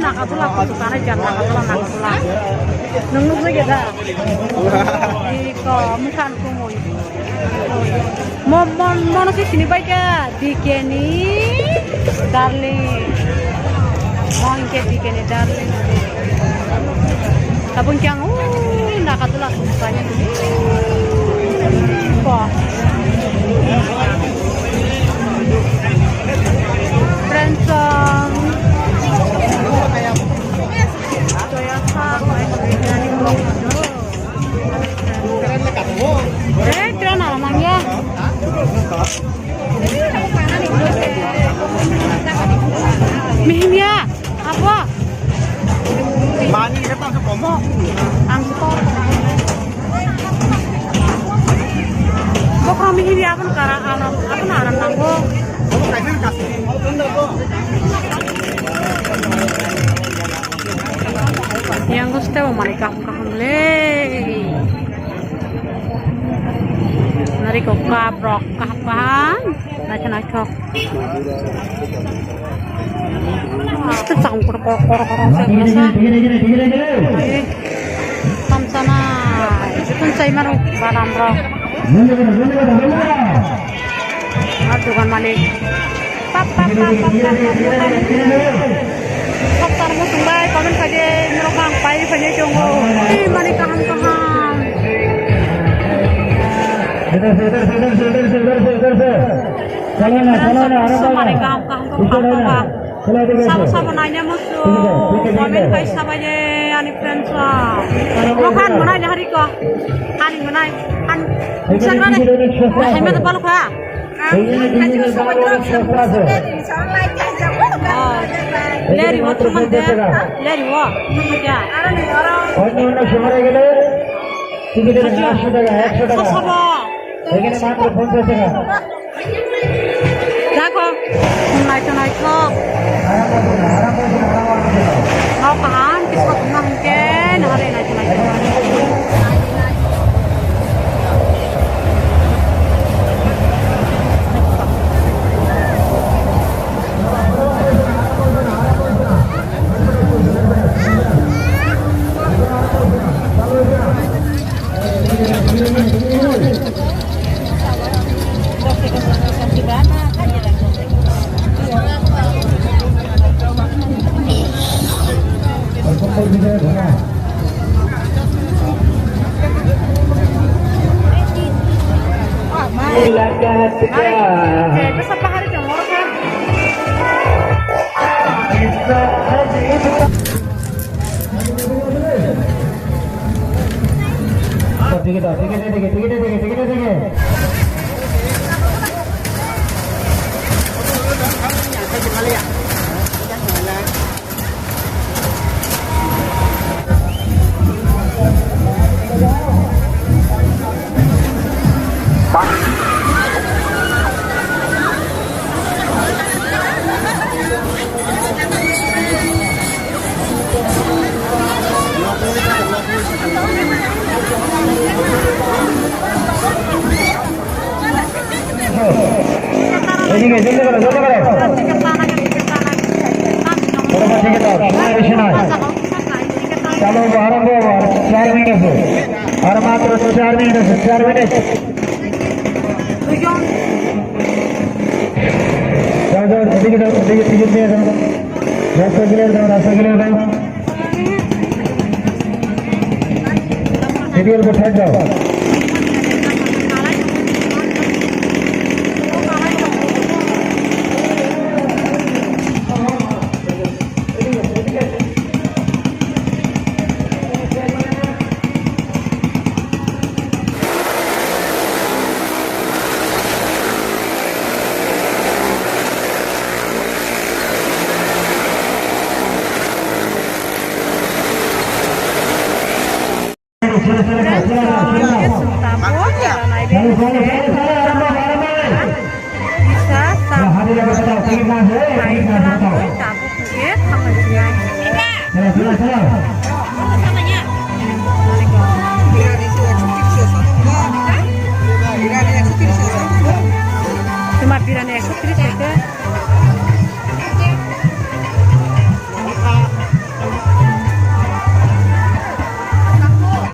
Nakatulak ko sana dyan, nakatulak. Nung sige da. Iko, mukhaan ko mo. Mono si sini baca dikeni, darling. Mau ingke dikeni, darling. Tapun kyang, nakatulak ko sana dulu. Ko. Branson. Keren namanya. Mihnya apa? Mani datang ke Pomo. Angkor. Bokro mihnya apa karena apa naran tanggung. Yang gusto mo manikam-kam le. Nariko kabrok kapan? Nacho. Gusto sang kor sa masa. Tam sana. Itun say maro baram ro. Aduh kan malik. Pap. Kaptar mo sumbay, komen kaje ngerokang pai kaje jongo. Mani kaham. Mani kaham. Sama-sama nanya musuh. Komen kai sabanya ani friends lah. Rokan mana hari ko? Ani mana? An. Sana ni. Hemat balok ha. Leri waktu mana? Leri wah, mana? অন্য শহরে গেলে টিকিটের 500 টাকা 100 টাকা এখানে মাত্র 50 টাকা দেখো night mau kan kisah mungkin hari naik besok hari jemur kan? चलो आरंभ हो 4 मिनट से और मात्र 4 मिनट से 4 मिनट जाओ टिकट दे दो रास्ता क्लियर दो टिकट को ठहर जाओ Kelangkui tabu kuget sama dia. Cuma pirane 130 itu.